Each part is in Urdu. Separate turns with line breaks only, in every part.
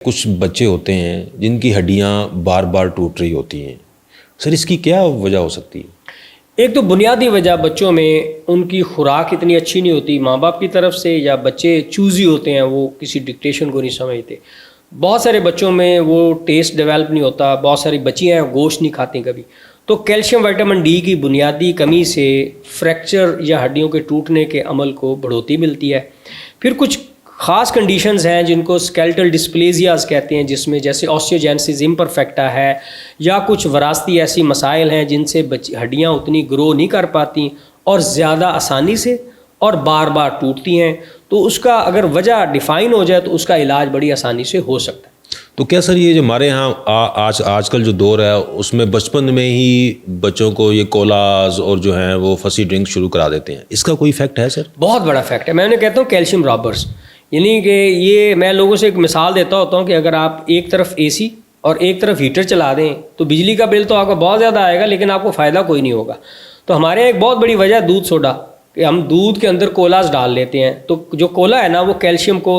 کچھ بچے ہوتے ہیں جن کی ہڈیاں بار بار ٹوٹ رہی ہوتی ہیں، سر اس کی کیا وجہ ہو سکتی ہے؟
ایک تو بنیادی وجہ بچوں میں ان کی خوراک اتنی اچھی نہیں ہوتی ماں باپ کی طرف سے، یا بچے چوزی ہوتے ہیں، وہ کسی ڈکٹیشن کو نہیں سمجھتے۔ بہت سارے بچوں میں وہ ٹیسٹ ڈیولپ نہیں ہوتا، بہت ساری بچیاں ہیں گوشت نہیں کھاتی کبھی، تو کیلشیم وٹامن ڈی کی بنیادی کمی سے فریکچر یا ہڈیوں کے ٹوٹنے کے عمل کو بڑھوتی ملتی ہے۔ پھر کچھ خاص کنڈیشنز ہیں جن کو اسکیلٹل ڈسپلیزیاز کہتے ہیں، جس میں جیسے آسٹیوجینسس امپرفیکٹا ہے، یا کچھ وراثتی ایسی مسائل ہیں جن سے ہڈیاں اتنی گرو نہیں کر پاتی اور زیادہ آسانی سے اور بار بار ٹوٹتی ہیں۔ تو اس کا اگر وجہ ڈیفائن ہو جائے تو اس کا علاج بڑی آسانی سے ہو سکتا ہے۔
تو کیا سر یہ جو ہمارے یہاں آج کل جو دور ہے اس میں بچپن میں ہی بچوں کو یہ کولاز اور جو ہیں وہ فسی ڈرنک شروع کرا دیتے ہیں، اس کا کوئی افیکٹ ہے سر؟
بہت بڑا فیکٹ ہے، میں نے کہتا ہوں کیلشیم رابرز، یعنی کہ یہ میں لوگوں سے ایک مثال دیتا ہوتا ہوں کہ اگر آپ ایک طرف اے سی اور ایک طرف ہیٹر چلا دیں تو بجلی کا بل تو آپ کو بہت زیادہ آئے گا لیکن آپ کو فائدہ کوئی نہیں ہوگا۔ تو ہمارے یہاں ایک بہت بڑی وجہ ہے دودھ سوڈا، کہ ہم دودھ کے اندر کولاز ڈال لیتے ہیں، تو جو کولا ہے نا وہ کیلشیم کو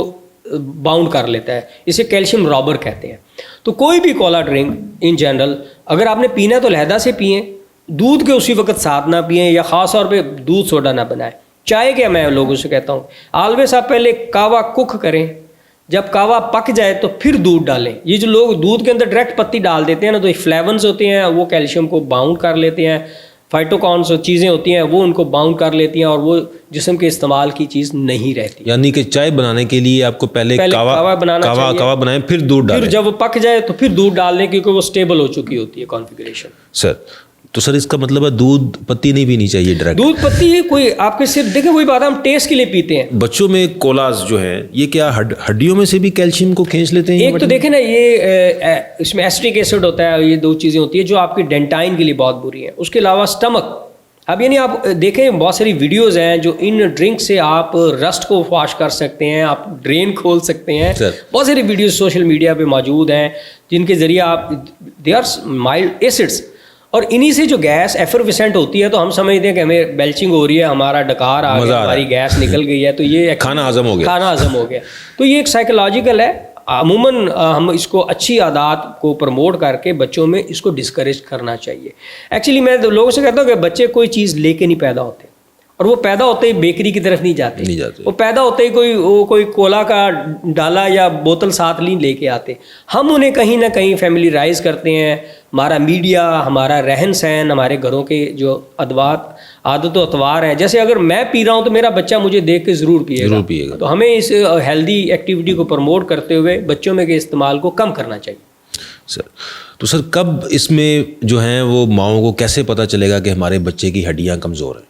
باؤنڈ کر لیتا ہے، اسے کیلشیم رابر کہتے ہیں۔ تو کوئی بھی کولا ڈرنک ان جنرل اگر آپ نے پینا ہے تو علیحدہ سے پئیں، دودھ کے اسی وقت ساتھ نہ پئیں، یا خاص طور پہ دودھ سوڈا نہ بنائیں۔ چائے کیا میں لوگوں سے کہتا ہوں آلویز آپ پہلے کہوہ کک کریں، جب کہوہ پک جائے تو پھر دودھ ڈالیں۔ یہ جو لوگ دودھ کے اندر ڈائریکٹ پتی ڈال دیتے ہیں نا، تو یہ فلیونز ہوتے ہیں وہ کیلشیم کو باؤنڈ کر لیتے ہیں، فائٹوکانس چیزیں ہوتی ہیں وہ ان کو باؤنڈ کر لیتی ہیں اور وہ جسم کے استعمال کی چیز نہیں رہتی۔
یعنی کہ چائے بنانے کے لیے آپ کو پہلے کہوہ بنائیں پھر دودھ ڈالیں،
پھر جب وہ پک جائے تو پھر دودھ ڈال دیں کیونکہ وہ سٹیبل ہو چکی ہوتی ہے کانفیگریشن۔
سر تو سر اس کا مطلب ہے دودھ پتی نہیں پینی چاہیے ڈائریکٹ؟
دودھ پتی کوئی آپ کے صرف دیکھیں وہی بات ہے، ہم ٹیسٹ کے لیے پیتے ہیں۔
بچوں میں کولاز جو ہیں یہ کیا ہڈیوں میں سے بھی کیلشیم کو کھینچ لیتے ہیں؟
ایک تو دیکھیں نا یہ اس میں ایسٹرک ایسڈ ہوتا ہے، یہ دو چیزیں ہوتی ہیں جو آپ کی ڈینٹائن کے لیے بہت بری ہیں۔ اس کے علاوہ اسٹمک، اب یعنی آپ دیکھیں بہت ساری ویڈیوز ہیں جو ان ڈرنک سے آپ رسٹ کو واش کر سکتے ہیں، آپ ڈرین کھول سکتے ہیں۔ بہت ساری ویڈیوز سوشل میڈیا پہ موجود ہیں جن کے ذریعے آپ دے آر مائلڈ ایسڈس، اور انہی سے جو گیس ایفرویسنٹ ہوتی ہے تو ہم سمجھتے ہیں کہ ہمیں بیلچنگ ہو رہی ہے، ہمارا ڈکار آ گیا، ہماری گیس نکل گئی ہے، تو یہ
کھانا ہضم ہو گیا۔
تو یہ ایک سائیکولوجیکل ہے۔ عموماً ہم اس کو اچھی عادات کو پروموٹ کر کے بچوں میں اس کو ڈسکریج کرنا چاہیے۔ ایکچولی میں لوگوں سے کہتا ہوں کہ بچے کوئی چیز لے کے نہیں پیدا ہوتے، اور وہ پیدا ہوتے ہی بیکری کی طرف نہیں جاتے، وہ پیدا ہوتے ہی کوئی کولا کا ڈالا یا بوتل ساتھ لے کے آتے۔ ہم انہیں کہیں نہ کہیں فیملیرائز کرتے ہیں، ہمارا میڈیا، ہمارا رہن سہن، ہمارے گھروں کے جو عادت و اطوار ہیں، جیسے اگر میں پی رہا ہوں تو میرا بچہ مجھے دیکھ کے ضرور پیے گا۔ تو ہمیں اس ہیلدی ایکٹیویٹی کو پروموٹ کرتے ہوئے بچوں میں کے استعمال کو کم کرنا چاہیے۔
تو سر کب اس میں جو ہیں وہ ماؤں کو کیسے پتہ چلے گا کہ ہمارے بچے کی ہڈیاں کمزور ہیں؟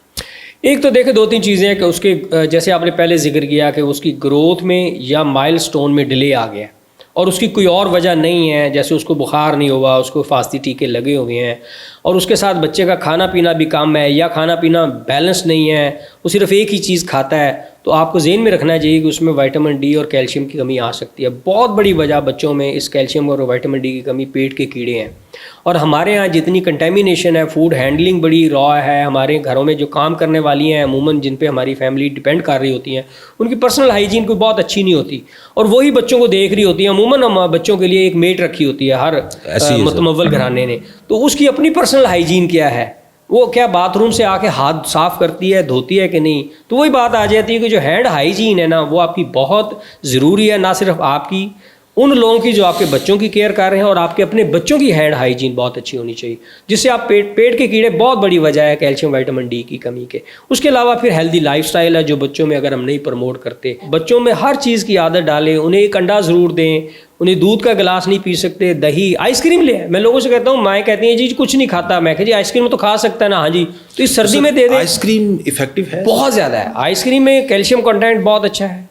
ایک تو دیکھیں دو تین چیزیں ہیں کہ اس کے جیسے آپ نے پہلے ذکر کیا کہ اس کی گروتھ میں یا مائل سٹون میں ڈیلے آ گیا اور اس کی کوئی اور وجہ نہیں ہے، جیسے اس کو بخار نہیں ہوا، اس کو فاستی ٹیکے لگے ہوئے ہیں، اور اس کے ساتھ بچے کا کھانا پینا بھی کم ہے یا کھانا پینا بیلنس نہیں ہے، وہ صرف ایک ہی چیز کھاتا ہے، تو آپ کو ذہن میں رکھنا چاہیے کہ اس میں وٹامن ڈی اور کیلشیم کی کمی آ سکتی ہے۔ بہت بڑی وجہ بچوں میں اس کیلشیم اور وٹامن ڈی کی کمی پیٹ کے کیڑے ہیں، اور ہمارے ہاں جتنی کنٹامینیشن ہے، فوڈ ہینڈلنگ بڑی را ہے، ہمارے گھروں میں جو کام کرنے والی ہیں عموماً جن پہ ہماری فیملی ڈپینڈ کر رہی ہوتی ہیں، ان کی پرسنل ہائیجین کوئی بہت اچھی نہیں ہوتی، اور وہی بچوں کو دیکھ رہی ہوتی ہے۔ عموماً ہم بچوں کے لیے ایک میٹ رکھی ہوتی ہے ہر متمول گھرانے نے، تو اس کی اپنی پرسنل ہائیجین کیا ہے، وہ کیا باتھ روم سے آ کے ہاتھ صاف کرتی ہے، دھوتی ہے کہ نہیں، تو وہی بات آ جاتی ہے کہ جو ہینڈ ہائیجین ہے نا وہ آپ کی بہت ضروری ہے، نہ صرف آپ کی، ان لوگوں کی جو آپ کے بچوں کی کیئر کر رہے ہیں، اور آپ کے اپنے بچوں کی ہینڈ ہائیجین بہت اچھی ہونی چاہیے، جس سے آپ پیٹ کے کیڑے بہت بڑی وجہ ہے کیلشیم وٹامن ڈی کی کمی کے۔ اس کے علاوہ پھر ہیلدی لائف سٹائل ہے جو بچوں میں اگر ہم نہیں پروموٹ کرتے، بچوں میں ہر چیز کی عادت ڈالیں، انہیں ایک انڈا ضرور دیں، انہیں دودھ کا گلاس نہیں پی سکتے، دہی، آئس کریم لے، میں لوگوں سے کہتا ہوں، مائیں کہتی ہیں جی کچھ نہیں کھاتا، میں کہ جی آئس کریم تو کھا سکتا ہے نا، ہاں جی، تو اس سردی میں دے دیں۔
آئس کریم افیکٹو ہے؟
بہت زیادہ ہے، آئس کریم میں کیلشیم کنٹینٹ بہت اچھا ہے،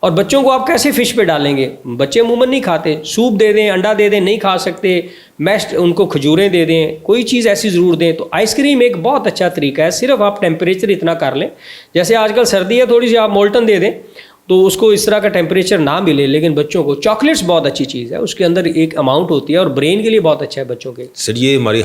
اور بچوں کو آپ کیسے فش پہ ڈالیں گے؟ بچے عموماً نہیں کھاتے، سوپ دے دیں، انڈا دے دیں، نہیں کھا سکتے، میشڈ ان کو کھجوریں دے دیں، کوئی چیز ایسی ضرور دیں۔ تو آئس کریم ایک بہت اچھا طریقہ ہے، صرف آپ ٹیمپریچر اتنا کر لیں، جیسے آج کل سردی ہے تھوڑی سی آپ مولٹن دے دیں، تو اس کو اس طرح کا ٹیمپریچر نہ ملے، لیکن بچوں کو چاکلیٹس بہت اچھی چیز ہے، اس کے اندر ایک اماؤنٹ ہوتی ہے اور برین کے لیے بہت اچھا ہے بچوں کے.
سر یہ ہماری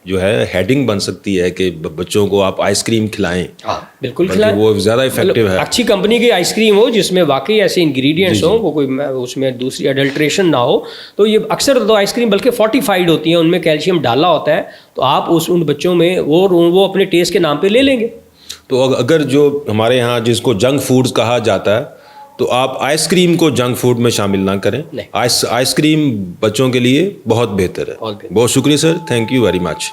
جو ہے ہیڈنگ بن سکتی ہے کہ بچوں کو آپ آئس کریم کھلائیں.
ہاں بالکل کھلائیں،
وہ زیادہ افیکٹو ہے.
اچھی کمپنی کی آئس کریم ہو جس میں واقعی ایسے انگریڈینٹس ہوں، وہ کوئی اس میں دوسری اڈلٹریشن نہ ہو. تو یہ اکثر تو آئس کریم بلکہ فورٹیفائڈ ہوتی ہیں، ان میں کیلشیم ڈالا ہوتا ہے، تو آپ ان بچوں میں وہ اپنے ٹیسٹ کے نام پہ لے لیں گے.
تو اگر جو ہمارے ہاں جس کو جنک فوڈز کہا جاتا ہے، تو آپ آئس کریم کو جنک فوڈ میں شامل نہ کریں. آئس کریم بچوں کے لیے بہت بہتر ہے. بہت شکریہ سر، تھینک یو ویری مچ.